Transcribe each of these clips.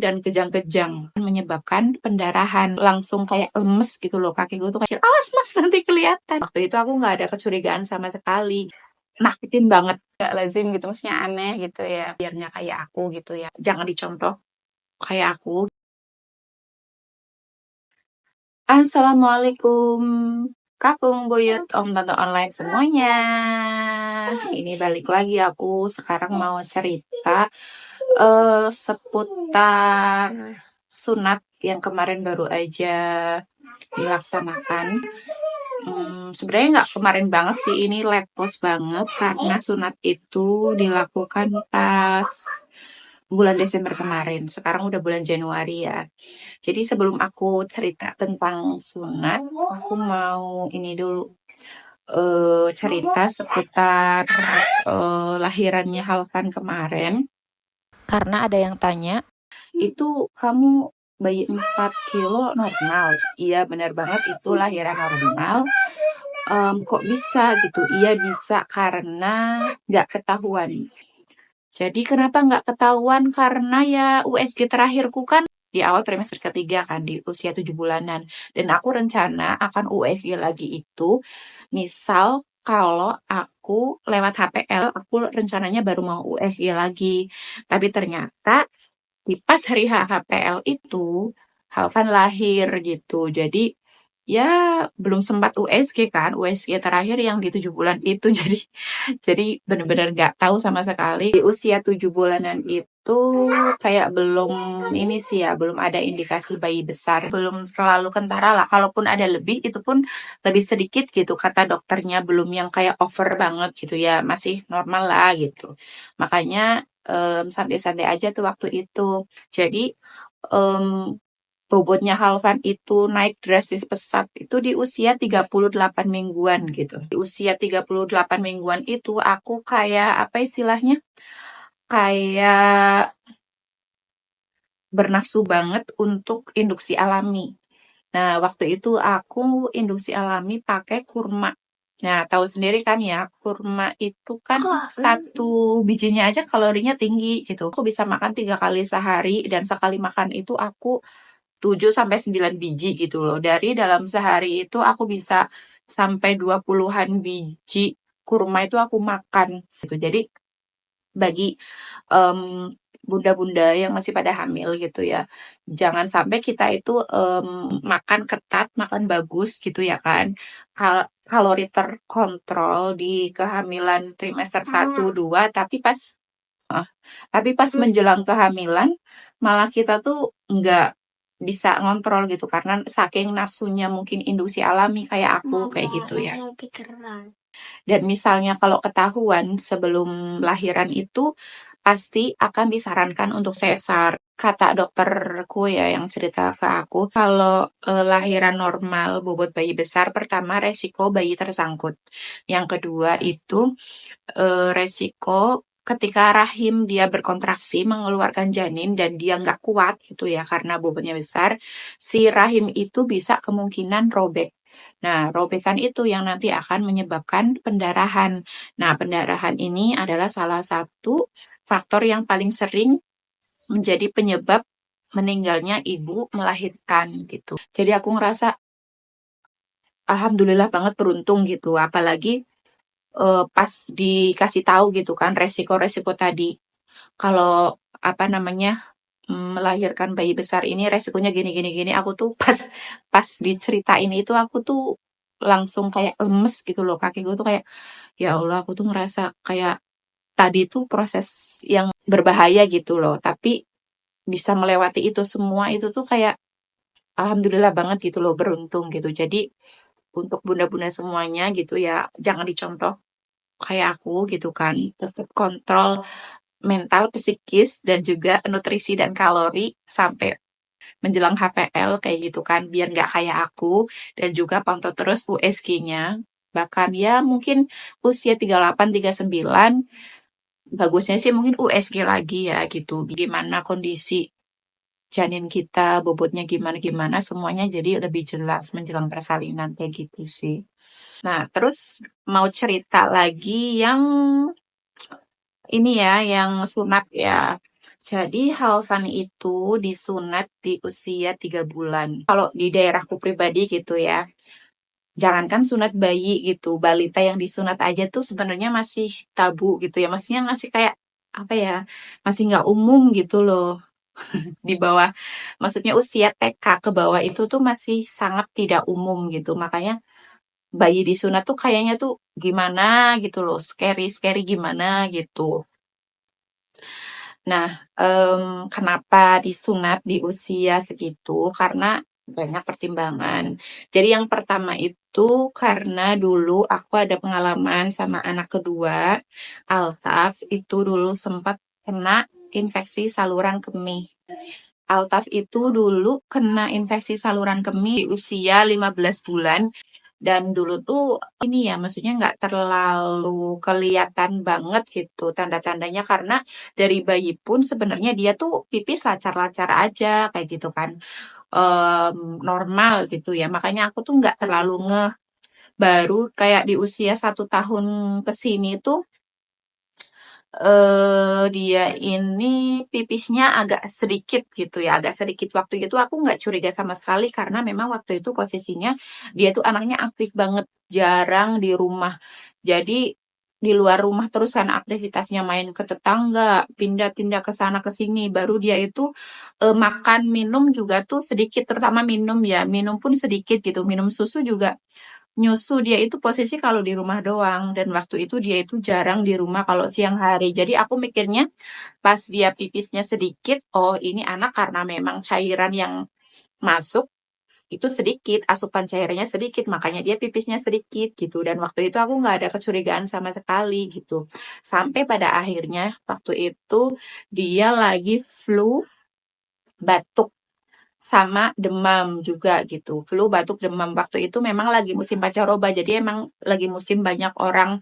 dan kejang-kejang, menyebabkan pendarahan, langsung kayak lemes gitu loh, kaki gue tuh kayak, awas mas nanti kelihatan. Waktu itu aku nggak ada kecurigaan sama sekali, nakutin banget, gak lazim gitu, maksudnya aneh gitu ya, biar nggak kayak aku gitu ya, jangan dicontoh kayak aku. Assalamualaikum Kakung, Buyut, Om Tante online semuanya. Ini balik lagi aku sekarang mau cerita seputar sunat yang kemarin baru aja dilaksanakan. Sebenarnya nggak kemarin banget sih, ini late post banget karena sunat itu dilakukan pas bulan Desember kemarin. Sekarang udah bulan Januari ya. Jadi sebelum aku cerita tentang sunat, aku mau ini dulu cerita seputar lahirannya Halvan kemarin. Karena ada yang tanya, itu kamu bayi 4 kilo normal? Iya benar banget, itu lahiran normal. Kok bisa gitu? Iya bisa karena nggak ketahuan. Jadi kenapa nggak ketahuan? Karena ya USG terakhirku kan di awal trimester ketiga kan, di usia 7 bulanan. Dan aku rencana akan USG lagi itu, misal kalau aku lewat HPL, aku rencananya baru mau USG lagi. Tapi ternyata di pas hari HPL itu, Halvan lahir gitu. Jadi ya belum sempat USG kan, USG terakhir yang di 7 bulan itu. Jadi bener-bener nggak tahu sama sekali. Di usia 7 bulanan itu kayak belum ini sih ya, belum ada indikasi bayi besar, belum terlalu kentara lah. Kalaupun ada lebih, itu pun lebih sedikit gitu kata dokternya, belum yang kayak over banget gitu ya, masih normal lah gitu. Makanya santai-santai aja tuh waktu itu. Jadi bobotnya Halvan itu naik drastis pesat itu di usia 38 mingguan gitu. Di usia 38 mingguan itu aku kayak apa istilahnya? Kayak bernafsu banget untuk induksi alami. Nah, waktu itu aku induksi alami pakai kurma. Nah, tahu sendiri kan ya, kurma itu kan satu bijinya aja kalorinya tinggi gitu. Aku bisa makan 3 kali sehari dan sekali makan itu aku 7 sampai 9 biji gitu loh. Dari dalam sehari itu aku bisa sampai 20-an biji kurma itu aku makan gitu. Jadi bagi bunda-bunda yang masih pada hamil gitu ya, jangan sampai kita itu makan ketat, makan bagus gitu ya kan. Kalori terkontrol di kehamilan trimester 1, 2, tapi pas menjelang kehamilan malah kita tuh nggak bisa ngontrol gitu karena saking nafsunya mungkin induksi alami kayak aku kayak gitu ya. Dan misalnya kalau ketahuan sebelum lahiran itu pasti akan disarankan untuk sesar. Kata dokterku ya yang cerita ke aku, kalau lahiran normal bobot bayi besar, pertama resiko bayi tersangkut. Yang kedua itu resiko ketika rahim dia berkontraksi mengeluarkan janin dan dia nggak kuat gitu ya karena bobotnya besar, si rahim itu bisa kemungkinan robek. Nah, robekan itu yang nanti akan menyebabkan pendarahan. Nah, pendarahan ini adalah salah satu faktor yang paling sering menjadi penyebab meninggalnya ibu melahirkan gitu. Jadi aku ngerasa alhamdulillah banget beruntung gitu, apalagi pas dikasih tahu gitu kan resiko-resiko tadi. Kalau apa namanya melahirkan bayi besar ini resikonya gini gini gini. Aku tuh pas diceritain itu aku tuh langsung kayak lemes gitu loh, kaki gue tuh kayak ya Allah, aku tuh ngerasa kayak tadi tuh proses yang berbahaya gitu loh, tapi bisa melewati itu semua itu tuh kayak alhamdulillah banget gitu loh, beruntung gitu. Jadi untuk bunda-bunda semuanya gitu ya, jangan dicontoh kayak aku gitu kan, tetap kontrol mental, psikis, dan juga nutrisi dan kalori sampai menjelang HPL kayak gitu kan, biar nggak kayak aku, dan juga pantau terus USG-nya. Bahkan ya mungkin usia 38, 39, bagusnya sih mungkin USG lagi ya gitu. Gimana kondisi janin kita, bobotnya gimana-gimana, semuanya jadi lebih jelas menjelang persalinan kayak gitu sih. Nah, terus mau cerita lagi yang ini ya, yang sunat ya. Jadi Halvan itu disunat di usia 3 bulan. Kalau di daerahku pribadi gitu ya, jangankan sunat bayi gitu, balita yang disunat aja tuh sebenarnya masih tabu gitu ya. Maksudnya masih kayak apa ya, masih nggak umum gitu loh. Di bawah, maksudnya usia TK ke bawah itu tuh masih sangat tidak umum gitu. Makanya bayi disunat tuh kayaknya tuh gimana gitu loh, scary-scary gimana gitu. Nah, kenapa disunat di usia segitu? Karena banyak pertimbangan. Jadi yang pertama itu karena dulu aku ada pengalaman sama anak kedua, Altaf, itu dulu sempat kena infeksi saluran kemih. Altaf itu dulu kena infeksi saluran kemih di usia 15 bulan. Dan dulu tuh ini ya, maksudnya nggak terlalu kelihatan banget gitu tanda-tandanya karena dari bayi pun sebenarnya dia tuh pipis lancar-lancar aja kayak gitu kan. Normal gitu ya. Makanya aku tuh nggak terlalu ngeh. Baru kayak di usia 1 tahun ke sini tuh dia ini pipisnya agak sedikit gitu ya, agak sedikit. Waktu itu aku nggak curiga sama sekali karena memang waktu itu posisinya dia tuh anaknya aktif banget, jarang di rumah. Jadi di luar rumah terus kan aktivitasnya main ke tetangga, pindah-pindah ke sana ke sini. Baru dia itu makan minum juga tuh sedikit, terutama minum ya, minum pun sedikit gitu. Minum susu juga nyusu dia itu posisi kalau di rumah doang dan waktu itu dia itu jarang di rumah kalau siang hari. Jadi aku mikirnya pas dia pipisnya sedikit, oh ini anak karena memang cairan yang masuk itu sedikit, asupan cairannya sedikit, makanya dia pipisnya sedikit gitu. Dan waktu itu aku nggak ada kecurigaan sama sekali gitu. Sampai pada akhirnya waktu itu dia lagi flu, batuk sama demam juga gitu. Flu, batuk, demam. Waktu itu memang lagi musim pancaroba, jadi emang lagi musim banyak orang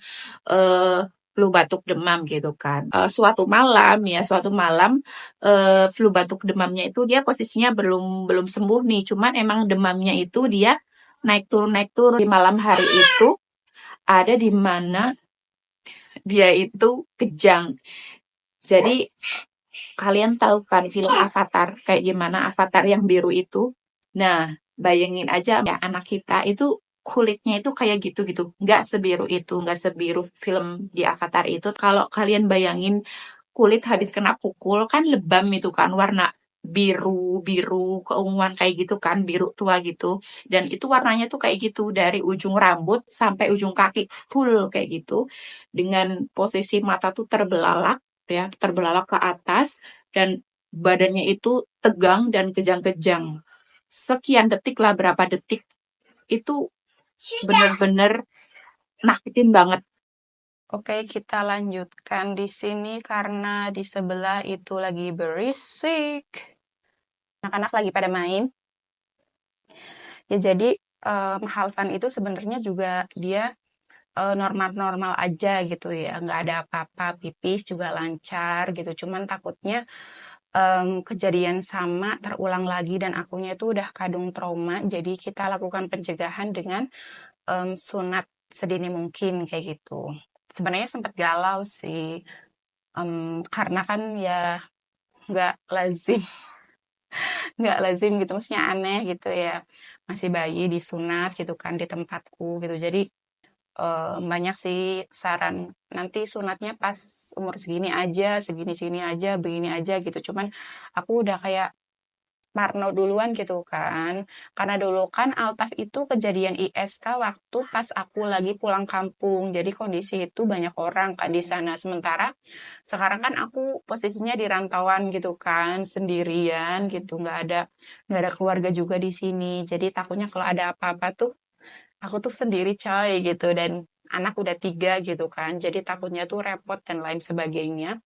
flu, batuk, demam gitu kan. Suatu malam flu, batuk, demamnya itu dia posisinya belum belum sembuh nih. Cuman emang demamnya itu dia naik turun di malam hari itu ada di mana dia itu kejang. Jadi kalian tahu kan film Avatar kayak gimana Avatar yang biru itu? Nah, bayangin aja ya anak kita itu kulitnya itu kayak gitu-gitu. Nggak sebiru itu, nggak sebiru film di Avatar itu. Kalau kalian bayangin kulit habis kena pukul kan lebam itu kan warna biru biru keunguan kayak gitu kan biru tua gitu dan itu warnanya tuh kayak gitu dari ujung rambut sampai ujung kaki full kayak gitu dengan posisi mata tuh terbelalak ya terbelalak ke atas dan badannya itu tegang dan kejang-kejang sekian detik lah berapa detik itu bener-bener nakutin banget. Oke, kita lanjutkan di sini karena di sebelah itu lagi berisik. Anak-anak lagi pada main. Ya jadi Halvan itu sebenarnya juga dia normal-normal aja gitu ya, nggak ada apa-apa, pipis juga lancar gitu. Cuman takutnya kejadian sama terulang lagi dan akunya itu udah kadung trauma. Jadi kita lakukan pencegahan dengan sunat sedini mungkin kayak gitu. Sebenarnya sempat galau sih, karena kan ya nggak lazim, nggak lazim gitu, maksudnya aneh gitu ya, masih bayi disunat gitu kan di tempatku gitu. Jadi banyak sih saran nanti sunatnya pas umur segini-segini aja, begini aja gitu. Cuman aku udah kayak Parno duluan gitu kan. Karena dulu kan Altaf itu kejadian ISK waktu pas aku lagi pulang kampung. Jadi kondisi itu banyak orang kan di sana. Sementara sekarang kan aku posisinya di rantauan gitu kan, sendirian gitu. Nggak ada keluarga juga di sini. Jadi takutnya kalau ada apa-apa tuh aku tuh sendiri coy gitu dan anak udah 3 gitu kan. Jadi takutnya tuh repot dan lain sebagainya.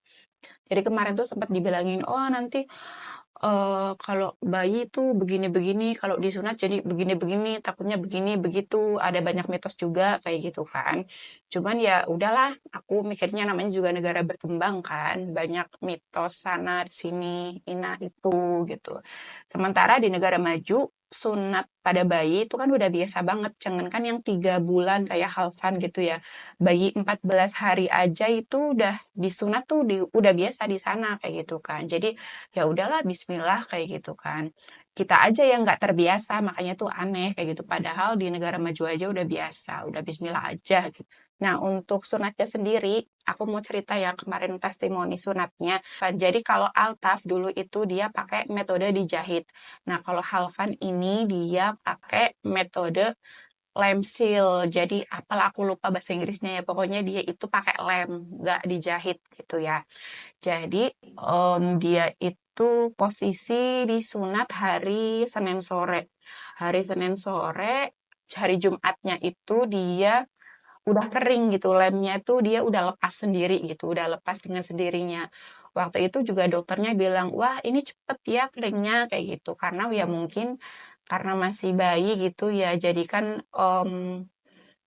Jadi kemarin tuh sempat dibilangin, oh nanti kalau bayi tuh begini-begini, kalau disunat jadi begini-begini, takutnya begini begitu. Ada banyak mitos juga kayak gitu kan. Cuman ya udahlah, aku mikirnya namanya juga negara berkembang kan, banyak mitos sana sini, ina itu gitu. Sementara di negara maju sunat pada bayi itu kan udah biasa banget, jangankan yang 3 bulan kayak Halfan gitu ya. Bayi 14 hari aja itu udah disunat tuh udah biasa di sana kayak gitu kan. Jadi ya udahlah bismillah kayak gitu kan. Kita aja yang nggak terbiasa, makanya tuh aneh kayak gitu. Padahal di negara maju aja udah biasa, udah bismillah aja gitu. Nah, untuk sunatnya sendiri, aku mau cerita ya kemarin testimoni sunatnya. Jadi kalau Altaf dulu itu dia pakai metode dijahit. Nah, kalau Halfan ini dia pakai metode lem seal. Jadi apalah aku lupa bahasa Inggrisnya ya. Pokoknya dia itu pakai lem, nggak dijahit gitu ya. Jadi dia itu posisi disunat hari Senin sore. Hari Senin sore, hari Jumatnya itu dia udah kering gitu, lemnya tuh dia udah lepas sendiri gitu, udah lepas dengan sendirinya. Waktu itu juga dokternya bilang, wah ini cepet ya keringnya kayak gitu, karena ya mungkin karena masih bayi gitu ya, jadi kan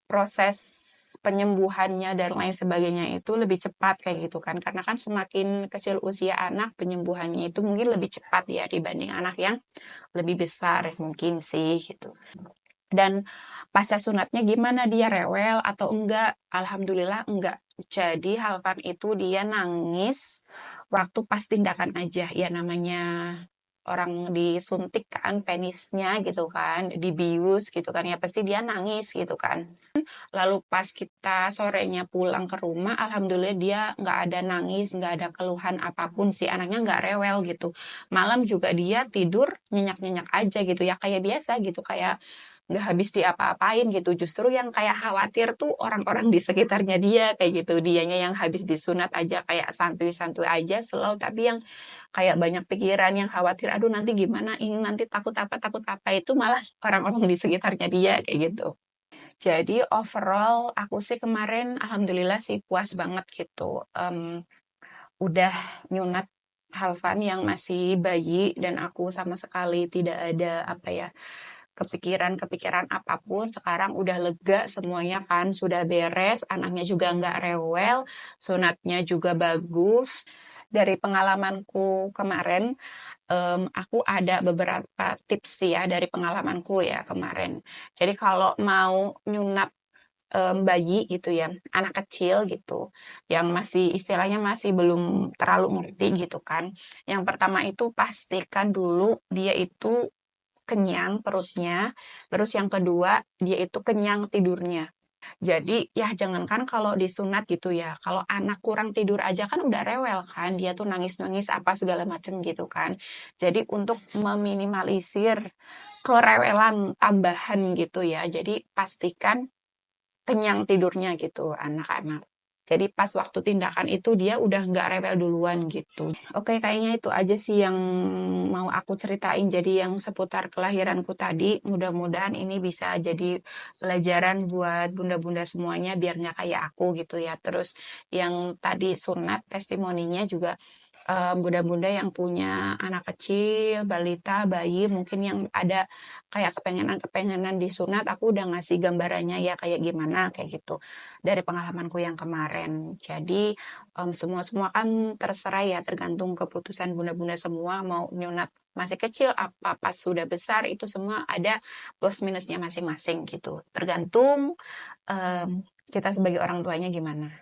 proses penyembuhannya dan lain sebagainya itu lebih cepat kayak gitu kan, karena kan semakin kecil usia anak penyembuhannya itu mungkin lebih cepat ya dibanding anak yang lebih besar mungkin sih gitu. Dan pasca sunatnya gimana, dia rewel atau enggak? Alhamdulillah enggak. Jadi Halfan itu dia nangis waktu pas tindakan aja. Ya namanya orang disuntik kan penisnya gitu kan, dibius gitu kan, ya pasti dia nangis gitu kan. Lalu pas kita sorenya pulang ke rumah, alhamdulillah dia nggak ada nangis, nggak ada keluhan apapun sih, anaknya nggak rewel gitu. Malam juga dia tidur nyenyak-nyenyak aja gitu ya, kayak biasa gitu, kayak nggak habis diapa-apain gitu. Justru yang kayak khawatir tuh orang-orang di sekitarnya dia kayak gitu. Dianya yang habis disunat aja kayak santuy-santuy aja slow, tapi yang kayak banyak pikiran, yang khawatir, aduh nanti gimana, ini nanti takut apa, itu malah orang-orang di sekitarnya dia kayak gitu. Jadi overall aku sih kemarin alhamdulillah sih puas banget gitu. Udah nyunat Halfan yang masih bayi dan aku sama sekali tidak ada apa ya, kepikiran-kepikiran apapun. Sekarang udah lega semuanya kan, sudah beres, anaknya juga nggak rewel, sunatnya juga bagus. Dari pengalamanku kemarin, aku ada beberapa tips sih ya dari pengalamanku ya kemarin. Jadi kalau mau nyunat bayi gitu ya, anak kecil gitu, yang masih istilahnya masih belum terlalu ngerti gitu kan. Yang pertama itu pastikan dulu dia itu kenyang perutnya, terus yang kedua dia itu kenyang tidurnya. Jadi ya jangankan kalau disunat gitu ya, kalau anak kurang tidur aja kan udah rewel kan, dia tuh nangis-nangis apa segala macem gitu kan. Jadi untuk meminimalisir kerewelan tambahan gitu ya, jadi pastikan kenyang tidurnya gitu anak-anak. Jadi pas waktu tindakan itu dia udah nggak rewel duluan gitu. Oke, kayaknya itu aja sih yang mau aku ceritain. Jadi yang seputar kelahiranku tadi, mudah-mudahan ini bisa jadi pelajaran buat bunda-bunda semuanya biar nggak kayak aku gitu ya. Terus yang tadi sunat testimoninya juga bunda-bunda yang punya anak kecil, balita, bayi, mungkin yang ada kayak kepengenan-kepengenan disunat, aku udah ngasih gambarannya ya kayak gimana, kayak gitu. Dari pengalamanku yang kemarin. Jadi, semua-semua kan terserah ya, tergantung keputusan bunda-bunda semua mau nyunat masih kecil, apa pas sudah besar, itu semua ada plus minusnya masing-masing gitu. Tergantung kita sebagai orang tuanya gimana.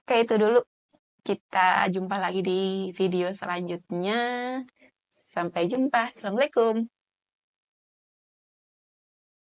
Oke, itu dulu. Kita jumpa lagi di video selanjutnya. Sampai jumpa. Assalamualaikum.